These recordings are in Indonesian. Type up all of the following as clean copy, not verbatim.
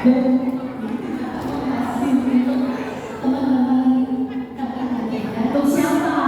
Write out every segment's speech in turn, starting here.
Untuk siapa?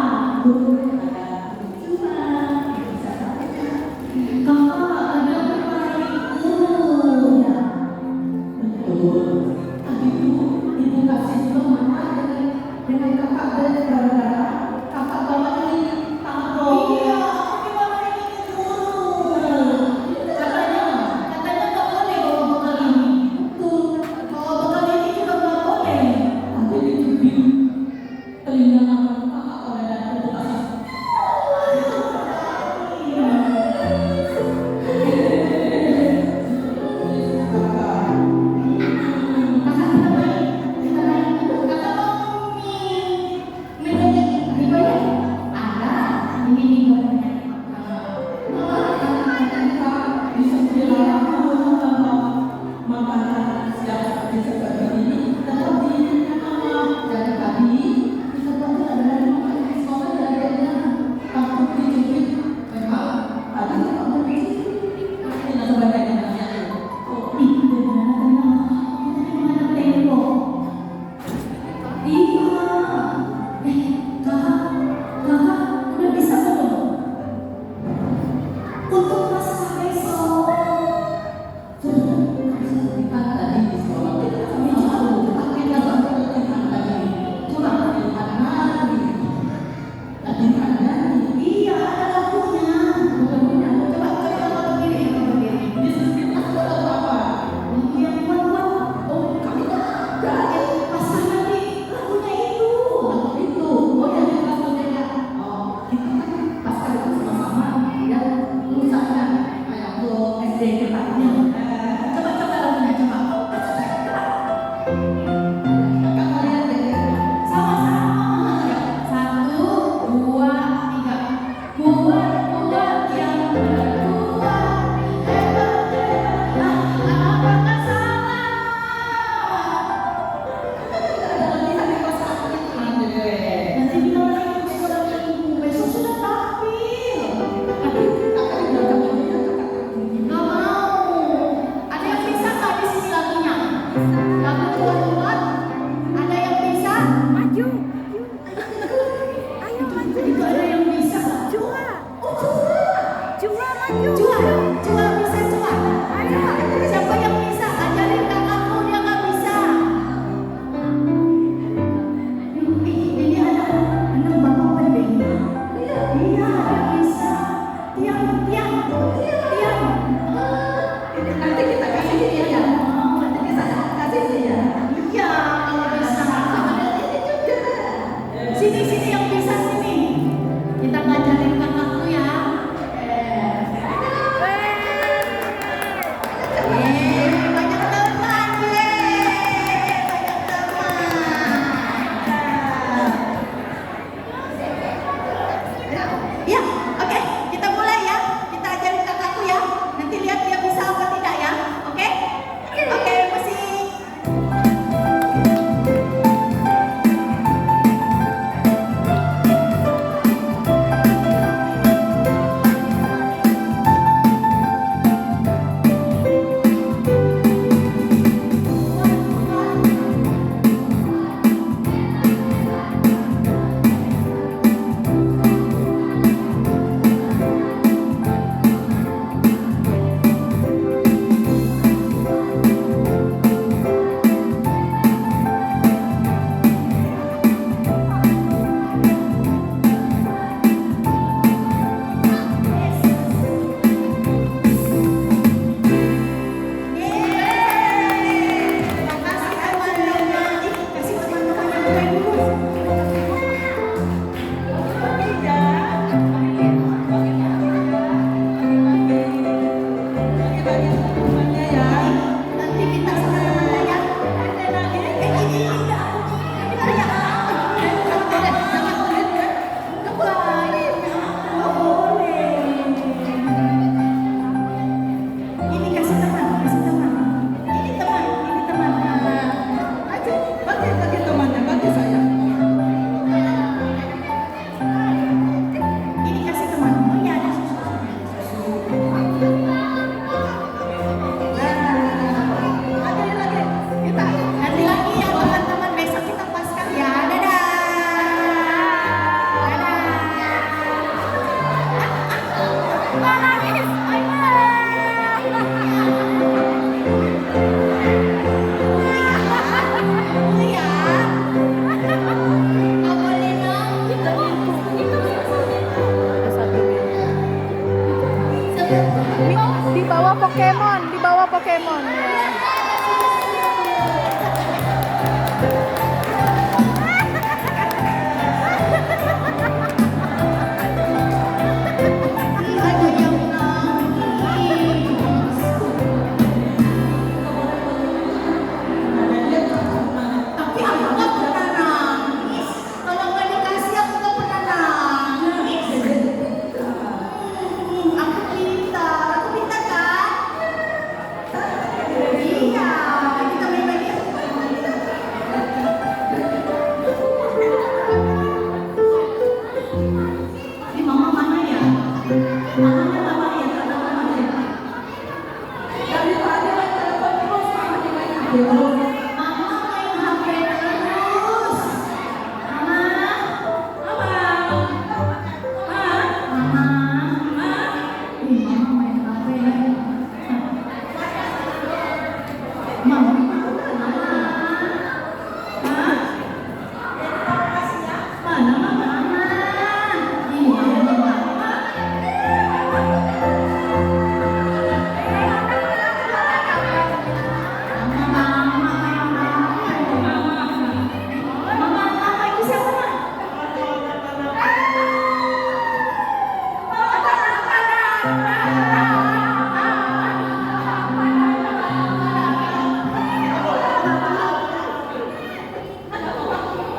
Pokemon, di bawah Pokemon ya.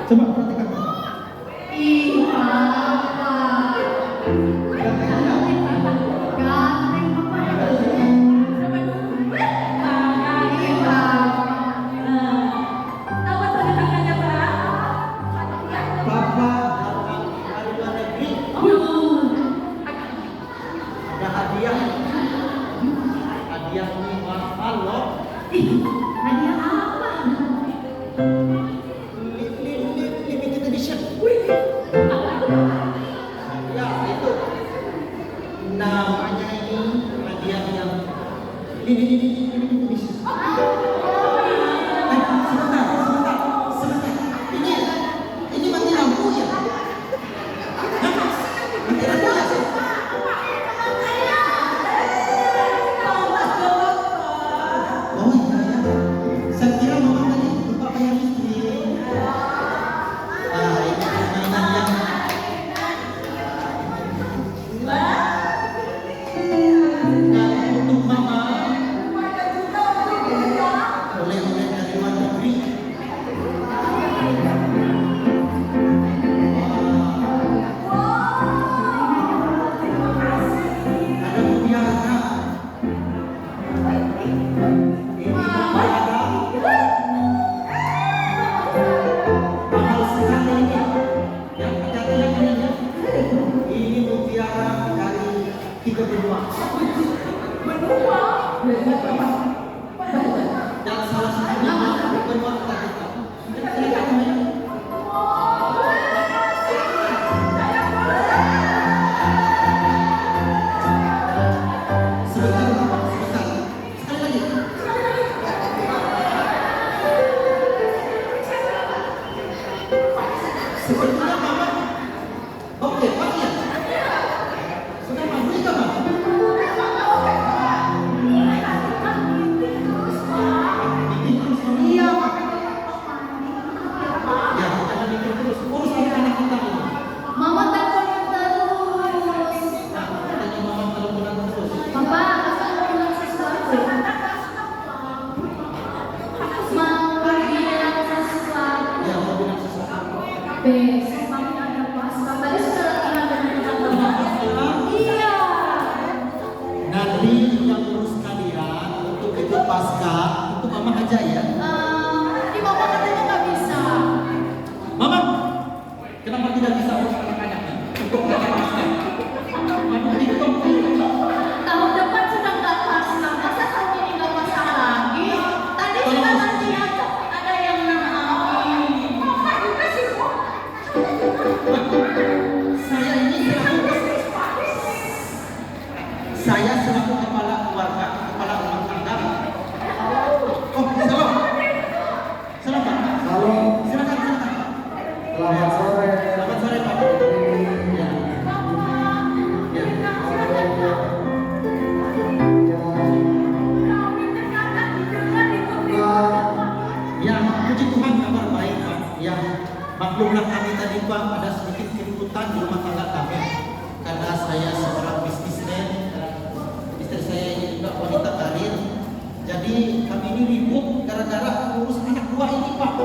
Coba perhatikan. Ih, Papa. Ganteng Papa ya. Ih, Papa. Apa tanda tangannya, Pak? Papa dari luar negeri ada hadiah. Hadiah ini mahal loh. Ih, hadiah apa? Limited edition. Ya itu namanya ini hadiah yang limited edition. Sebentar. Ini mati lampu ya? Mati lampu ya sih? Oh iya ya. Saya kira mama tadi lupa bayar listrik. Ah, ini permainan yang dan untuk mama oleh-oleh dari luar negeri. Ada mutiara. Ini mutiara. Mahal sekali ini. Yang hati-hati ini. Ini mutiara dari 3 benua. Dan salah satunya benua Afrika. Silakan main. Sebentar, sebentar. Sekali lagi. Sebetulnya mama oke, Pak ya. Sudah mabuk kan, Mama? Bikin terus, Mama. Iya, Ya, jangan bikin terus. Urus anak kita ini. Mama teleponin terus. Katanya mama teleponan terus. Papa, aku mau bilang sesuatu. Mau bilang sesuatu. Ya, mau bilang sesuatu. Besok kami ada pasca. Tadi sudah latihan dengan teman-teman. Iya. Nanti yang urus kalian untuk ikut pasca itu mama aja ya. Di Mama katanya nggak bisa. Mama, kenapa tidak bisa urus anak-anaknya untuk ikut pasca? Aduh, TikTok. Tahun depan sudah nggak pasca. Masa tahun ini nggak pasca lagi? Tadi kita latihan ada yang nangis. Mama juga sih. Saya selaku kepala keluarga, kepala rumah tangga. Oh, salam. gara-gara urus anak buah ini Pak.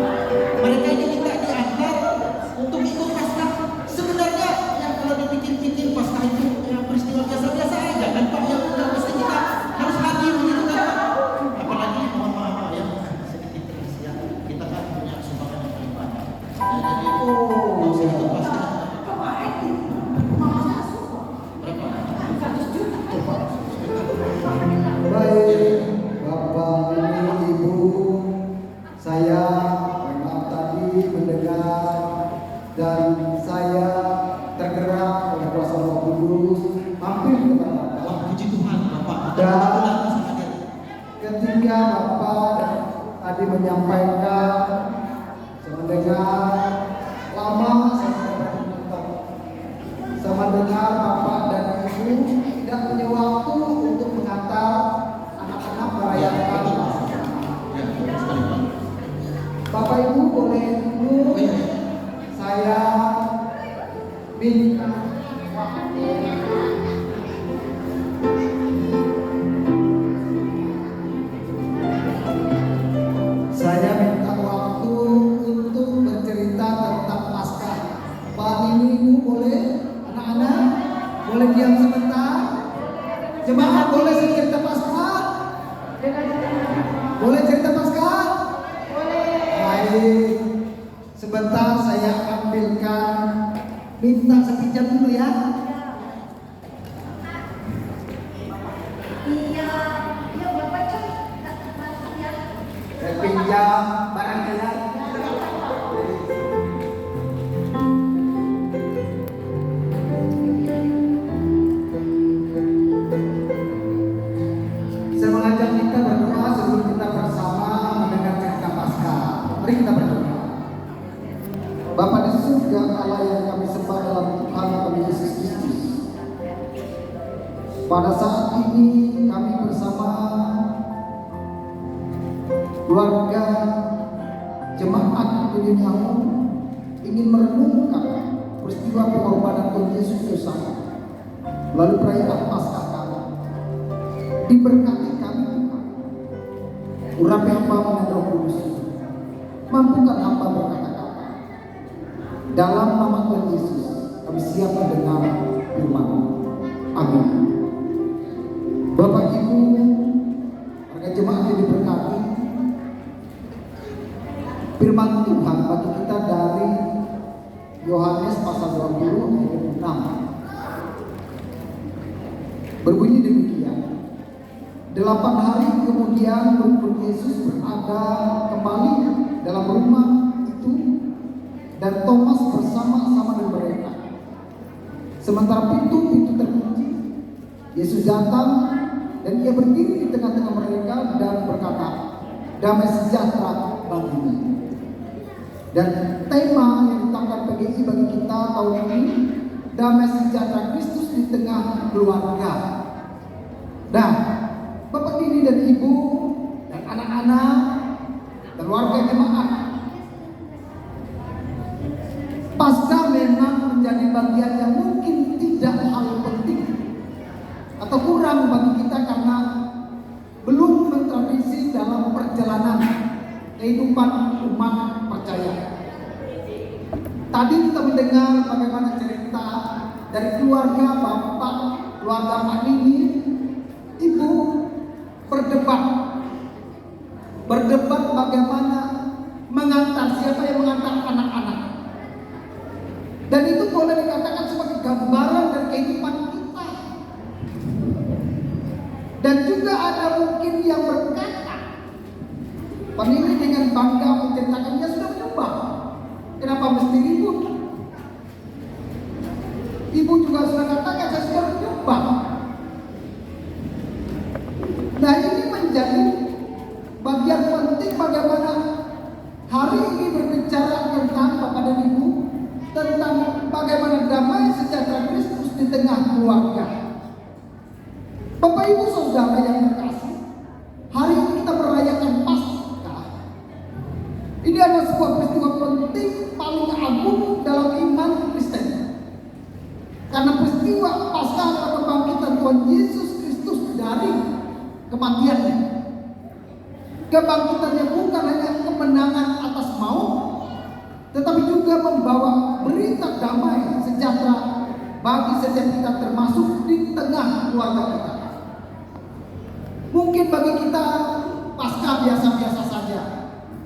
Mereka ini minta diantar untuk ikut Paskah. Sebenarnya yang kalau dipikir-pikir Paskah itu ya peristiwa biasa-biasa aja kan Pak, yang mesti kita harus hadir gitu kan Pak. Apalagi mohon maaf Pak ya, sedikit rahasia, kita kan punya sumbangan yang paling banyak. Jadi nggak usah ikut Paskah. Berapa? 100 juta. Baik, Bapak, Ibu, saya memang tadi mendengar dan saya tergerak oleh kuasa Roh Kudus hampir kepada Bapak. Wah, puji Tuhan Bapak. Dan ketika Bapak tadi menyampaikan, saya mendengar lama saya menonton. Saya mendengar Bapak dan Ibu tidak punya waktu untuk mengantar anak-anak merayakan. Ya, betul sekali Pak. Bapak Ibu boleh dulu, saya minta waktu untuk bercerita tentang Paskah. Pak Nini, Ibu boleh, anak-anak boleh diam sebentar. Jemaat boleh cerita Paskah? Boleh cerita Paskah? Baik, sebentar saya ambilkan, minta sepinjam dulu ya. Iya, Bapak masuk ya. Saya pinjam barang kalian. Saya mengajak kita berdoa sebelum kita bersama mendengar cerita Paskah. Mari kita berdoa. Bapa di surga, Allah yang kami sembah dalam Tuhan kami Yesus Kristus. Pada saat ini kami bersama keluarga jemaat Yudhyamu ingin merenungkan peristiwa pengorbanan Tuhan Yesus Kristus lalu perayaan Paskah kami. Diberkati kami Tuhan. Urapi hamba dengan Roh Kudus. Mampukan hamba berkata-kata. Dalam nama Tuhan Yesus kami siap mendengar firman. Amin. Bapak Ibu, warga jemaat yang diberkati, firman Tuhan bagi kita dari Yohanes pasal 20 ayat 6 berbunyi demikian. 8 hari kemudian murid Yesus berada kembali dalam rumah itu dan Thomas bersama-sama dengan mereka. Sementara pintu terkunci, Yesus datang dan ia berdiri di tengah-tengah mereka dan berkata, "Damai sejahtera bagimu." Dan tema yang ditangkap PGI bagi kita tahun ini, damai sejahtera Kristus di tengah keluarga. Dan Bapak Dini dan Ibu dan anak-anak dan warga jemaat, Paskah memang menjadi bagian yang mungkin tidak hal penting atau kurang bagi kita karena belum mentradisi dalam perjalanan kehidupan umat percaya. Tadi kita mendengar bagaimana cerita dari keluarga Bapak, keluarga Pak Nini, Ibu berdebat bagaimana mengantar, siapa yang mengantar anak-anak. Dan itu boleh dikatakan sebagai gambaran dari kehidupan kita. Dan juga ada mungkin yang berkata, Pak Nini dengan bangga menceritakannya sudah menyumbang. Kenapa mesti ribut? Ibu juga sudah katakan saya sudah menyumbang. Nah ini menjadi bagian penting bagaimana hari ini berbicara tentang Bapak dan Ibu, tentang bagaimana damai sejahtera Kristus di tengah keluarga. Bapak Ibu Saudara yang terkasih, hari ini kita merayakan Paskah. Ini adalah sebuah peristiwa penting paling agung dalam iman Kristen. Karena peristiwa Paskah adalah kebangkitan Tuhan Yesus Kristus dari kematiannya. Kebangkitannya bukan hanya kemenangan atas maut, tetapi juga membawa berita damai sejahtera bagi setiap kita, termasuk di tengah keluarga kita. Mungkin bagi kita Paskah biasa-biasa saja,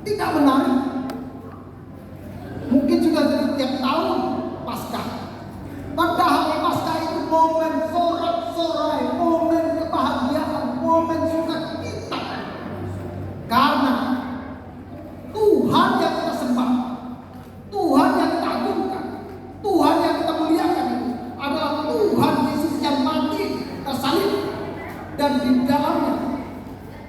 tidak menarik. Mungkin sudah setiap tahun Paskah. Padahal Paskah itu momen sorak-sorai, momen kebahagiaan, momen sukacita. Karena Tuhan yang kita sembah, Tuhan yang kita agungkan, Tuhan yang kita muliakan itu adalah Tuhan Yesus yang mati, tersalib, dan di dalamnya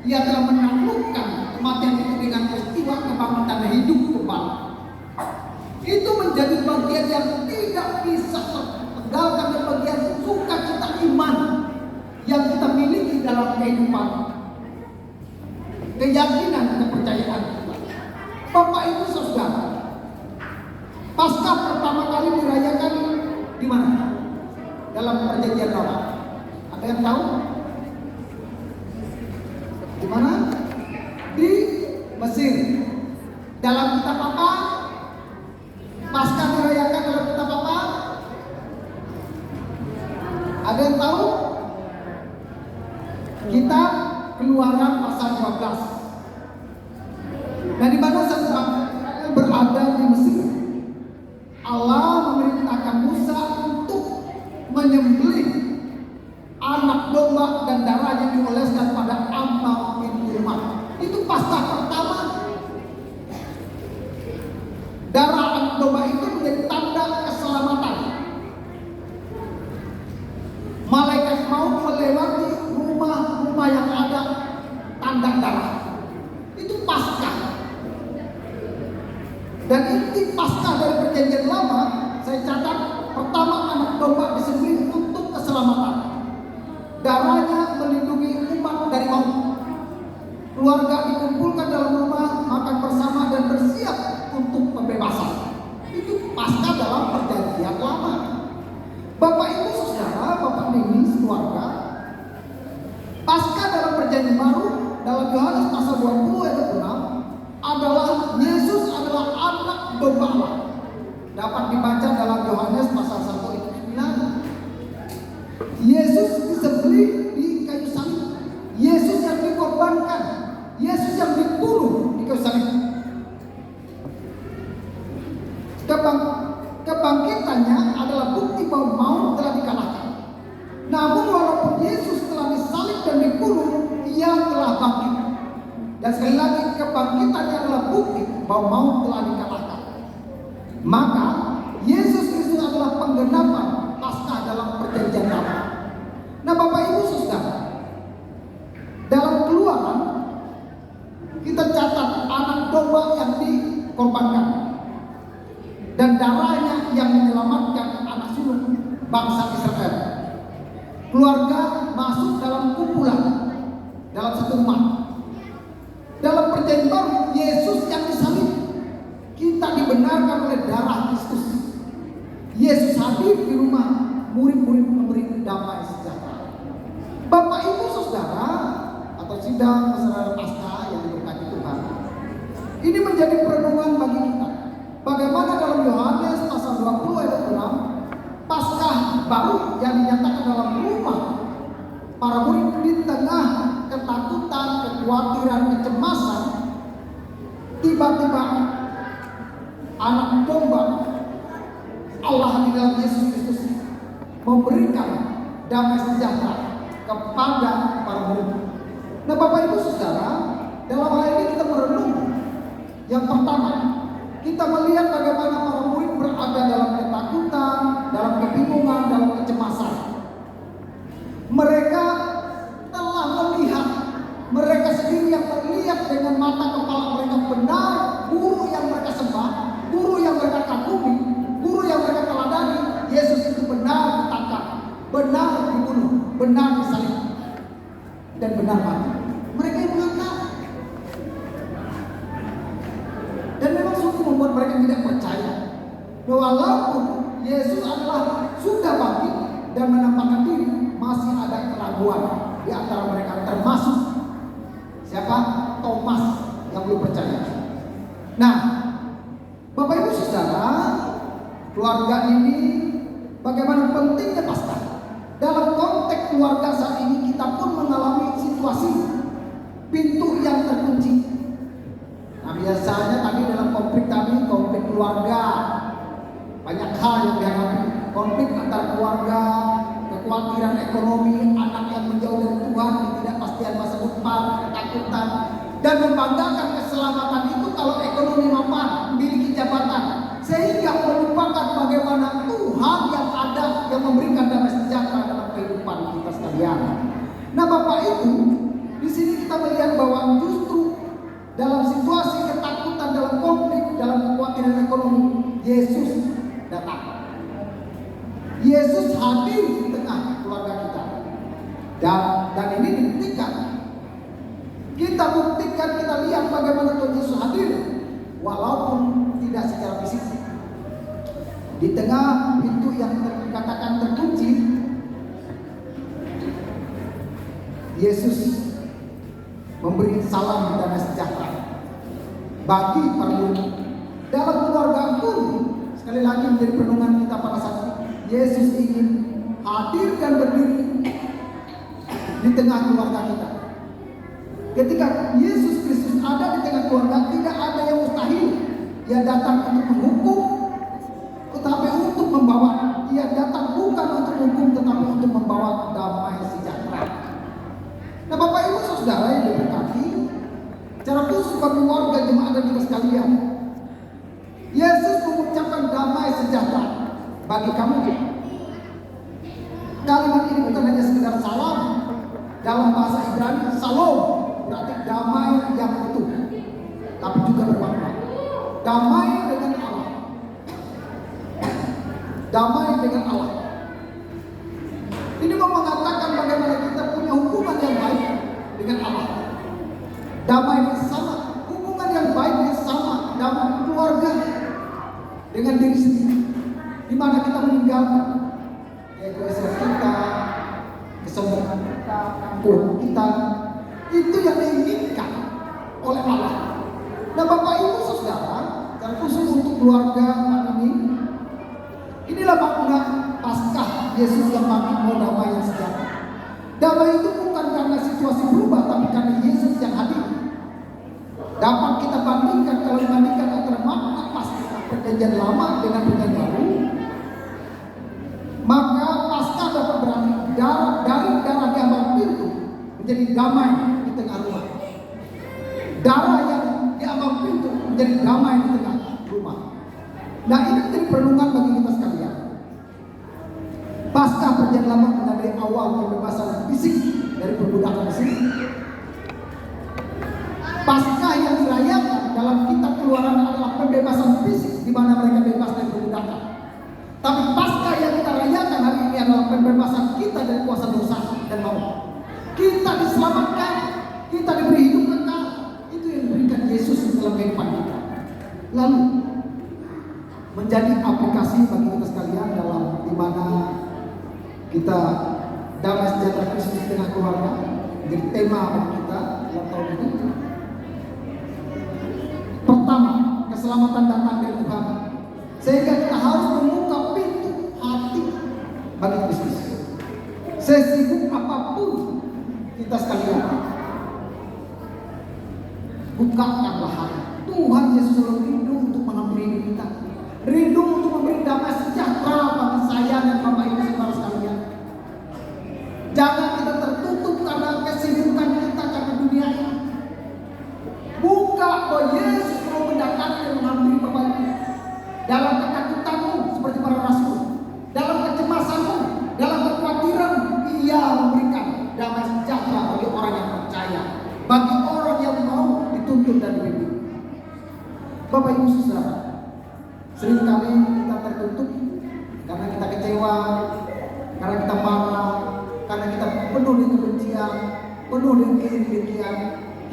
Ia telah menaklukkan kematian itu dengan peristiwa kebangkitan hidup kembali. Itu menjadi bagian yang tidak bisa tertinggalkan dan bagian sukacita iman yang kita miliki dalam kehidupan, keyakinan, kepercayaan kita. Bapak Ibu Saudara, Paskah pertama kali dirayakan di mana? Dalam Perjanjian Lama. Ada yang tahu? Di mana? Di Mesir. Dalam kitab apa? Paskah dirayakan dalam kitab apa? Ada yang tahu? Kitab Keluaran pasal 12. Nah, di mana sedang berada di Mesir, Allah memerintahkan Musa untuk menyembelih anak domba dan darahnya dioleskan pada amal pintu rumah. Itu Paskah pertama. Darah anak domba itu menjadi tanda keselamatan. Malaikat maut melewati rumah-rumah yang ada tanda darah. Itu Paskah. Dan inti Paskah dari Perjanjian Lama, saya catat, pertama anak domba disembelih untuk keselamatan. Darahnya melindungi umat dari maut. Keluarga dikumpulkan dalam rumah, makan bersama dan bersiap untuk pembebasan. Itu Paskah dalam Perjanjian Lama. Bapak Ibu Saudara, Bapak Nini, keluarga, Paskah dalam Perjanjian Baru dalam Yohanes pasal 20 ayat 6 adalah Yesus adalah anak domba Allah. Dapat dibaca dalam Yohanes pasal 1 ayat 9. Yesus disembelih di kayu salib. Yesus yang dikorbankan, Yesus yang dibunuh di kayu salib. Kebangkitannya adalah bukti bahwa maut telah dikalahkan. Namun walaupun Yesus telah disalib dan dibunuh, Ia telah bangkit. Dan sekali lagi, kebangkitannya adalah bukti bahwa maut telah dikalahkan. Maka Yesus Kristus adalah penggenapan Paskah dalam Perjanjian Lama. Nah, Bapak Ibu Saudara, dalam Keluaran kita catat anak domba yang dikorbankan dan darahnya yang menyelamatkan anak sulung bangsa Israel. Keluarga masuk dalam kumpulan, dalam satu rumah. Dalam Perjanjian Baru, Yesus yang disalib, kita dibenarkan oleh darah Kristus. Yesus hadir di rumah murid-murid memberi damai sejahtera. Bapak Ibu Saudara, atau sidang saudara Paskah yang diberkati Tuhan, ini menjadi perenungan bagi kita. Bagaimana dalam Yohanes pasal 20 ayat 6, Paskah baru yang dinyatakan dalam rumah para murid di tengah ketakutan, kekhawatiran, kecemasan, tiba-tiba anak domba Allah di dalam Yesus Kristus memberikan damai sejahtera kepada para murid. Nah, Bapak Ibu Saudara, dalam hal ini kita merenung. Yang pertama, kita melihat bagaimana para murid berada dalam ketakutan, dalam kebingungan, dalam kecemasan. Mereka telah melihat, mereka sendiri yang melihat dengan mata kepala mereka benar guru yang mereka sembah, guru yang mereka kagumi, guru yang mereka teladani, Yesus itu benar ditangkap, benar dibunuh, benar disalib, dan benar mati. Mereka yang mengangkat. Dan memang sungguh membuat mereka tidak percaya. Walaupun Yesus adalah sudah bangkit dan menampakkan diri, masih ada keraguan di antara mereka, termasuk siapa? Thomas Nah, Bapak Ibu Saudara, keluarga ini bagaimana pentingnya Paskah. Dalam konteks keluarga saat ini kita pun mengalami situasi pintu yang terkunci. Nah, biasanya tadi dalam konflik keluarga, banyak hal yang dihadapi. Konflik antar keluarga, kekhawatiran ekonomi, anak yang menjauh dari Tuhan, ketidakpastian masa depan, ketakutan, dan membanggakan keselamatan itu kalau ekonomi mapan, memiliki jabatan, sehingga melupakan bagaimana Tuhan yang ada yang memberikan damai sejahtera dalam kehidupan kita sekalian. Nah, Bapak Ibu, di sini kita melihat bahwa justru dalam situasi ketakutan, dalam konflik, dalam kekhawatiran ekonomi, Yesus datang. Yesus hadir di tengah keluarga kita. Dan ini dibuktikan. Kita buktikan, kita lihat bagaimana Tuhan Yesus hadir walaupun tidak secara fisik. Di tengah pintu yang dikatakan terkunci, Yesus memberi salam dan sejahtera bagi para murid. Dalam keluarga pun, sekali lagi menjadi perenungan kita pada saat ini, Yesus ingin hadir dan berdiri di tengah keluarga kita. Ketika Yesus Kristus ada di tengah keluarga, tidak ada yang mustahil. Ia datang untuk menghukum, tetapi untuk membawa. Ia datang bukan untuk menghukum, tetapi untuk membawa damai sejahtera. Nah, Bapak Ibu Saudara yang diberkati, secara khusus bagi warga jemaat dan kita sekalian, Yesus mengucapkan damai sejahtera bagi kamu. Kalimat ini bukan hanya sekedar salam. Dalam bahasa Ibrani, salom berarti damai yang utuh, tapi juga bermakna damai dengan Allah. Damai dengan Allah. Ini mau mengatakan bagaimana kita punya hubungan yang baik dengan Allah. Damai bersama, hubungan yang baik bersama dalam keluarga, dengan diri sendiri, di mana kita meninggalkan egoisme kita, kesombongan kita, angkuhan kita. Itu yang diinginkan oleh Allah. Nah, Bapak Ibu Saudara, dan khusus untuk keluarga ini, inilah makna Paskah Yesus yang mau damai yang sejahtera. Damai itu bukan karena situasi berubah, tapi karena Yesus yang hadir. Dapat kita bandingkan, kalau dibandingkan antara makna Paskah Perjanjian Lama dengan Perjanjian Baru, maka Paskah dapat berarti dari darah diambang pintu menjadi damai di tengah rumah. Darah yang diambang pintu menjadi damai di tengah rumah. Nah, ini menjadi perenungan bagi kita sekalian. Paskah Perjanjian Lama menandai awal kebebasan fisik dari perbudakan Mesir. Paskah yang dirayakan dalam kitab Keluaran adalah pembebasan fisik, di mana mereka bebas dari perbudakan. Tapi Paskah yang kita rayakan hari ini adalah pembebasan kita dari kuasa dosa dan maut. Kita diselamatkan, kita diberi hidup kekal. Itu yang diberikan Yesus dalam kehidupan kita. Lalu menjadi aplikasi bagi kita sekalian dalam di mana kita damai sejahtera Kristus di tengah keluarga, menjadi tema bagi kita dalam tahun ini. Pertama, keselamatan datang dari Tuhan, sehingga kita harus membuka pintu hati bagi Kristus. Sesibuk apapun kita sekalian, bukakanlah hati. Tuhan Yesus selalu rindu untuk mengampuni hidup kita, rindu untuk memberi damai sejahtera bagi saya dan Bapak Ibu Saudara sekalian. Jangan kita tertutup karena kesibukan kita karena dunia ini. Buka bahwa Yesus mau mendatangi dan mengampuni Bapak Ibu. Dalam ketakutanmu seperti para rasul, dalam kecemasanmu, dalam kekhawatiran, Ia memberikan damai sejahtera bagi orang yang percaya, bagi orang yang mau dituntun dan dibimbing. Bapak Ibu Saudara, seringkali kita tertutup karena kita kecewa, karena kita marah, karena kita penuh dengan kebencian, penuh dengan iri-irian.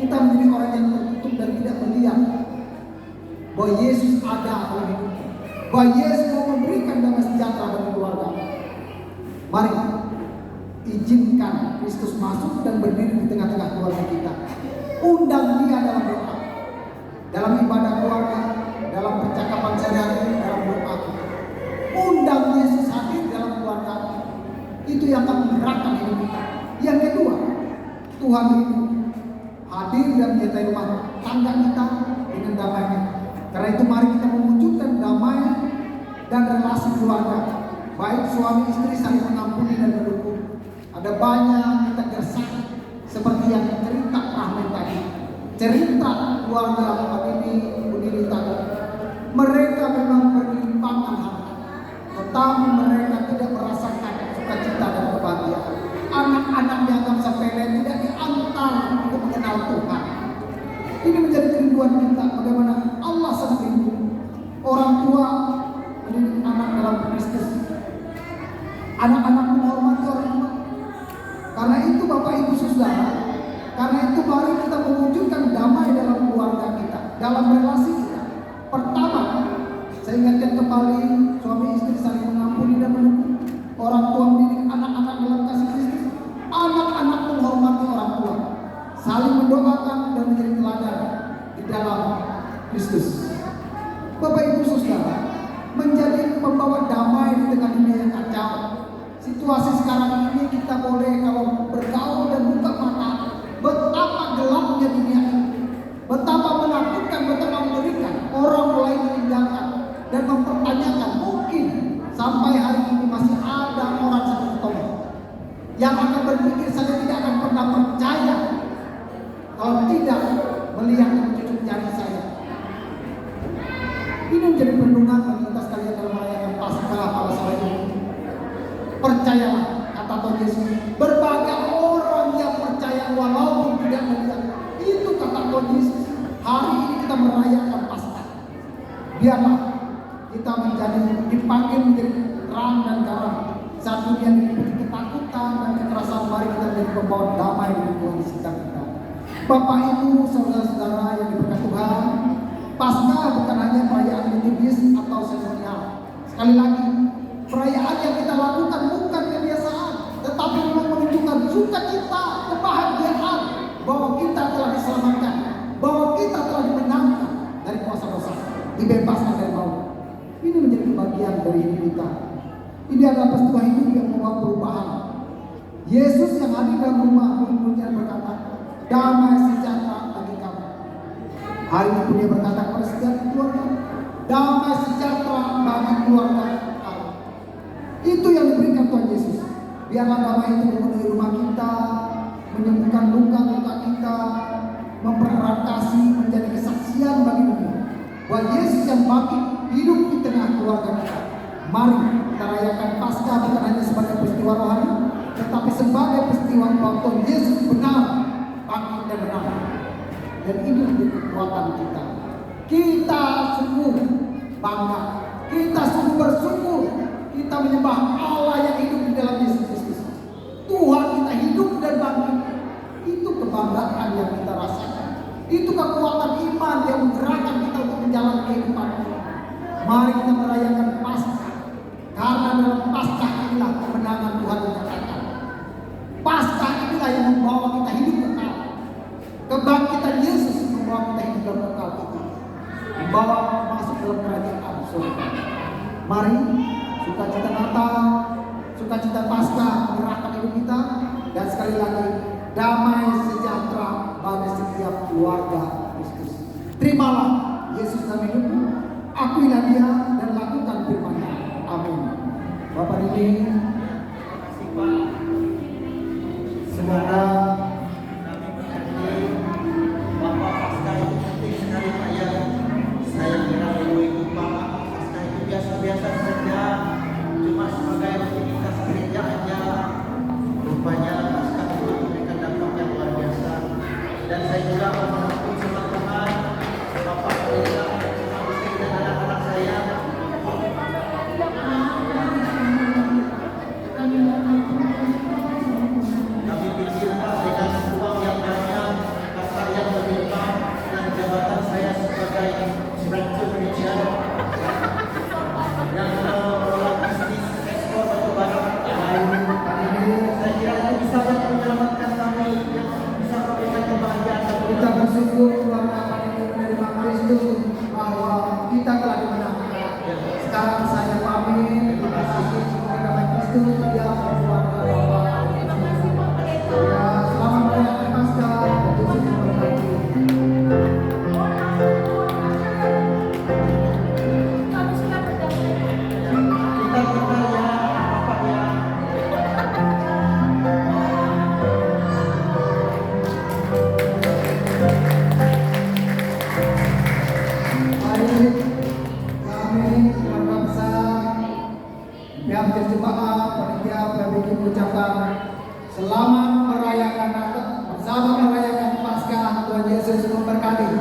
Kita menjadi orang yang tertutup dan tidak melihat bahwa Yesus ada dalam hidup kita, bahwa Yesus mau memberikan damai sejahtera bagi keluarga. Mari izinkan Kristus masuk dan berdiri di tengah-tengah keluarga kita. Undang Dia dalam doa, dalam ibadah keluarga, Tuhan itu hadir dan menyertai rumah tangga kita dengan damainya. Karena itu mari kita mewujudkan damai dan relasi keluarga, baik suami istri saling mengampuni dan mendukung. Ada banyak kita gesah seperti yang cerita Ahmed tadi, cerita keluarga Pak ini tadi. Mereka memang berlimpahkan harta, tetapi mereka tidak merasakan sukacita dan kebahagiaan. Anak-anak dianggap sepele, tidak diantar untuk mengenal Tuhan. Ini menjadi kerinduan kita, bagaimana Allah sangat rindu orang tua mendidik anak dalam Kristus. Anak-anak menghormati orang tua. Karena itu Bapak Ibu Saudara, karena itu mari kita mewujudkan damai dalam keluarga kita, dalam relasi kita. Pertama, saya ingatkan kembali, suami istri saling mengampuni dan mendukung. Orang tua mendidik anak-anak dalam kasih Kristus. Anak-anak menghormati orang tua, saling mendoakan dan menjadi teladan di dalam Kristus. Bapak Ibu Saudara, menjadi pembawa damai di tengah dunia yang kacau. Situasi sekarang ini kita boleh kalau bergaul dan buka mata betapa gelapnya dunia ini, betapa menakutkan, betapa mengerikan. Orang mulai meninggalkan dan mempertanyakan, mungkin sampai hari ini masih ada orang seperti Thomas yang akan berpikir saya tidak akan pernah percaya kalau tidak melihat cucu jari saya. Ini menjadi perenungan bagi kita sekalian dalam merayakan Paskah pada sore ini. Percayalah, kata Tuhan Yesus, berbahagia orang yang percaya walaupun tidak melihat. Itu kata Tuhan Yesus. Hari ini kita merayakan Paskah. Biarlah kita dipanggil menjadi terang dan garam. Saat dunia diliputi ketakutan dan kekerasan, mari kita menjadi pembawa damai di lingkungan sekitar kita. Bapak Ibu, saudara-saudara yang diberkati Tuhan, Paskah bukan hanya perayaan liturgis atau seremonial. Sekali lagi, perayaan yang kita lakukan bukan kebiasaan, tetapi memang menunjukkan sukacita, kebahagiaan bahwa kita telah diselamatkan, bahwa kita telah dimenangkan dari kuasa dosa, dibebaskan dari maut. Ini menjadi kebahagiaan dari hidup kita. Ini adalah peristiwa hidup yang membawa perubahan. Yesus yang hadir dalam rumah murid-muridnya berkata, damai sejahtera bagi kamu. Hari ini dia berkata kepada setiap keluarga, damai sejahtera bagi keluarga kamu. Itu yang diberikan Tuhan Yesus. Biarlah damai itu memenuhi rumah kita, menyembuhkan luka-luka kita, mempererat kasih, menjadi kesaksian bagi dunia bahwa Yesus yang bangkit hidup di tengah keluarga kita. Mari kita rayakan Paskah bukan hanya sebagai peristiwa rohani, tetapi sebagai peristiwa bahwa Tuhan Yesus benar bangkit dan menang. Dan ini menjadi kekuatan kita. Kita sungguh bangga, kita sungguh bersyukur, kita menyembah Allah yang hidup di dalam Yesus Kristus. Tuhan kita hidup dan bangkit. Itu kebanggaan yang kita rasakan. Itu kekuatan iman yang menggerakkan kita untuk menjalani kehidupan. Mari kita merayakan Paskah, karena dalam Paskah inilah kemenangan Tuhan dinyatakan. Paskah inilah yang membawa kita hidup kekal. Kebangkitan Yesus membawa kita hidup dalam kekal kita, membawa masuk dalam kerajaan surga. Mari sukacita Natal, sukacita Paskah menggerakkan hidup kita, dan sekali lagi damai sejahtera bagi setiap keluarga Kristus. Terimalah Yesus dalam hidupmu, akuilah Dia dan lakukan firman-Nya. Amin. Bapak ini, saudara, Bapak Paskah itu penting sekali Pak ya. Saya kira ibu-ibu Bapak Paskah itu biasa-biasa saja, cuma sebagai aktivitas gereja aja. Rupanya Paskah itu memberikan dampak yang luar biasa. Dan saya juga memohon sama Tuhan, Bapak Gereja, istri dan anak-anak saya. Kami pikir Pak, dengan uang yang banyak, kata yang berlimpah, dan jabatan saya sebagai Director Manager yang mengelola bisnis ekspor batu bara, saya kira itu bisa menyelamatkan kami, yang bisa memberikan kebahagiaan. kita bersyukur keluarga ini menerima Kristus bahwa kita telah dimenangkan. Sekarang saya pamit, terima kasih kepada Kristus, dia keluarga Bapak. Ya, selamat merayakan Pihak jemaat, panitia, PBG mengucapkan selamat merayakan Natal, bersama merayakan Paskah. Tuhan Yesus memberkati.